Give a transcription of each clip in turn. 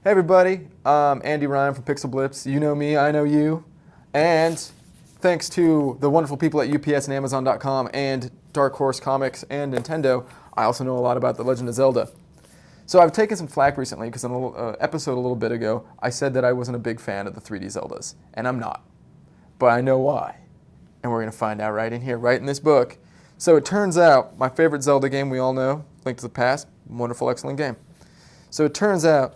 Hey everybody, I'm Andy Ryan from PixelBlips. You know me, I know you. And thanks to the wonderful people at UPS and Amazon.com and Dark Horse Comics and Nintendo, I also know a lot about The Legend of Zelda. So I've taken some flack recently because in an episode a little bit ago, I said that I wasn't a big fan of the 3D Zeldas. And I'm not. But I know why. And we're going to find out right in here, right in this book. So it turns out, my favorite Zelda game we all know, Link to the Past, wonderful, excellent game. So it turns out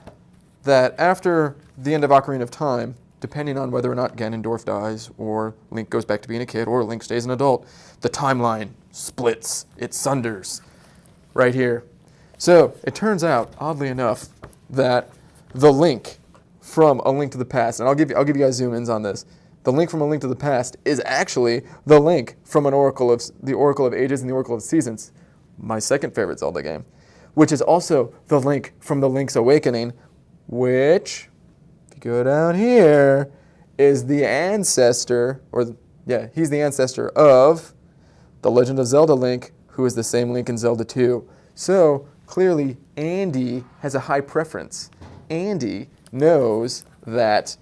that after the end of Ocarina of Time, depending on whether or not Ganondorf dies, or Link goes back to being a kid, or Link stays an adult, the timeline splits, it sunders, right here. So it turns out, oddly enough, that the Link from A Link to the Past, and I'll give you guys zoom-ins on this, the Link from A Link to the Past is actually the Link from the Oracle of Ages and the Oracle of Seasons, my second favorite Zelda game, which is also the Link from the Link's Awakening, which, if you go down here, is the ancestor, he's the ancestor of The Legend of Zelda Link, who is the same Link in Zelda 2. So, clearly, Andy has a high preference. Andy knows that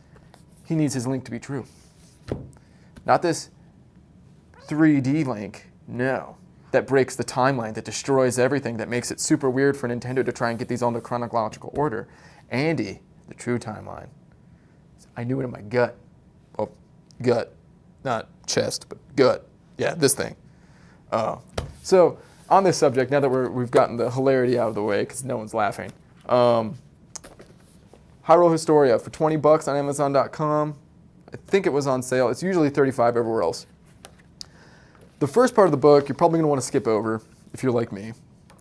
he needs his Link to be true. Not this 3D Link, no. That breaks the timeline, that destroys everything, that makes it super weird for Nintendo to try and get these all into chronological order. Andy, the true timeline. I knew it in my gut. Well, gut. Not chest, but gut. Yeah, this thing. So, on this subject, now that we've gotten the hilarity out of the way, because no one's laughing, Hyrule Historia for $20 on Amazon.com. I think it was on sale. It's usually $35 everywhere else. The first part of the book, you're probably going to want to skip over, if you're like me.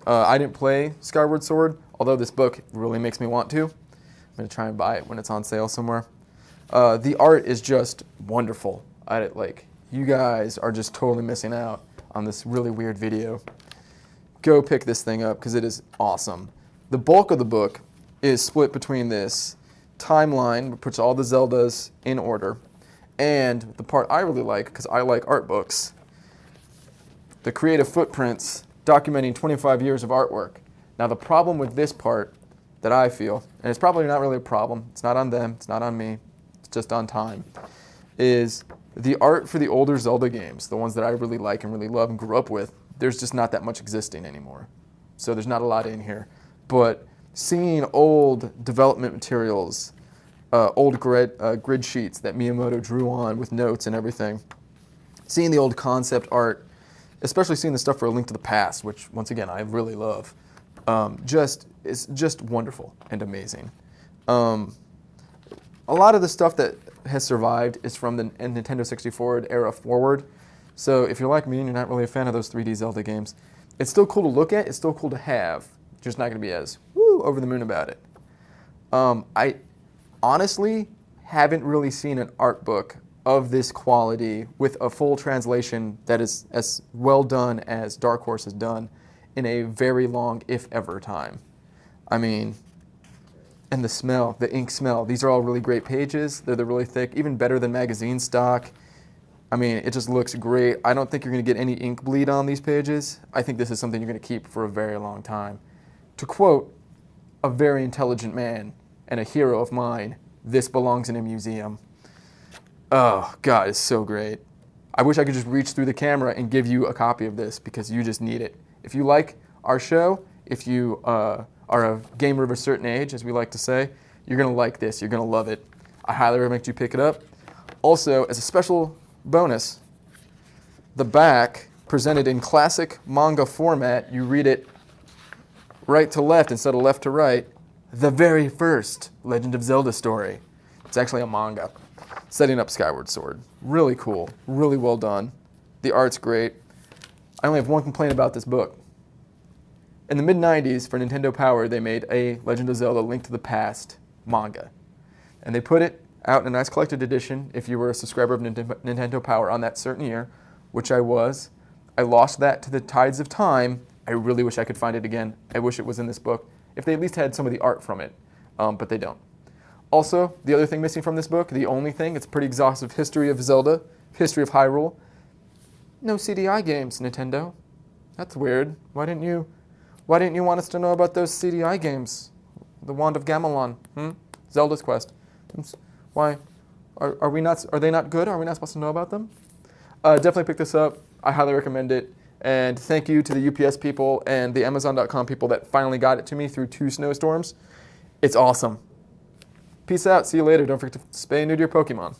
I didn't play Skyward Sword, although this book really makes me want to. I'm going to try and buy it when it's on sale somewhere. The art is just wonderful. You guys are just totally missing out on this really weird video. Go pick this thing up because it is awesome. The bulk of the book is split between this timeline, which puts all the Zeldas in order, and the part I really like, because I like art books, the creative footprints documenting 25 years of artwork. Now the problem with this part that I feel, and it's probably not really a problem, it's not on them, it's not on me, it's just on time, is the art for the older Zelda games, the ones that I really like and really love and grew up with, there's just not that much existing anymore. So there's not a lot in here. But seeing old development materials, old grid sheets that Miyamoto drew on with notes and everything, seeing the old concept art, especially seeing the stuff for A Link to the Past, which, once again, I really love, it's just wonderful and amazing. A lot of the stuff that has survived is from the Nintendo 64 era forward. So if you're like me and you're not really a fan of those 3D Zelda games, it's still cool to look at, it's still cool to have, just not going to be as over the moon about it. I honestly haven't really seen an art book of this quality with a full translation that is as well done as Dark Horse has done in a very long, if ever, time. I mean, and the smell, the ink smell, these are all really great pages. They're really thick, even better than magazine stock. I mean, it just looks great. I don't think you're going to get any ink bleed on these pages. I think this is something you're going to keep for a very long time. To quote a very intelligent man and a hero of mine, this belongs in a museum. Oh, God, it's so great. I wish I could just reach through the camera and give you a copy of this because you just need it. If you like our show, if you are a gamer of a certain age, as we like to say, you're going to like this. You're going to love it. I highly recommend you pick it up. Also, as a special bonus, the back, presented in classic manga format, you read it right to left instead of left to right, the very first Legend of Zelda story. It's actually a manga setting up Skyward Sword. Really cool, really well done. The art's great. I only have one complaint about this book. In the mid-90s, for Nintendo Power, they made a Legend of Zelda Link to the Past manga. And they put it out in a nice collected edition if you were a subscriber of Nintendo Power on that certain year, which I was. I lost that to the tides of time. I really wish I could find it again. I wish it was in this book, if they at least had some of the art from it, but they don't. Also, the other thing missing from this book, the only thing, it's a pretty exhaustive history of Zelda, history of Hyrule. No CDI games, Nintendo. That's weird. Why didn't you want us to know about those CDI games? The Wand of Gamelon, Zelda's Quest. Why? Are we not? Are they not good? Are we not supposed to know about them? Definitely pick this up. I highly recommend it. And thank you to the UPS people and the Amazon.com people that finally got it to me through 2 snowstorms. It's awesome. Peace out. See you later. Don't forget to spay and neuter your Pokemon.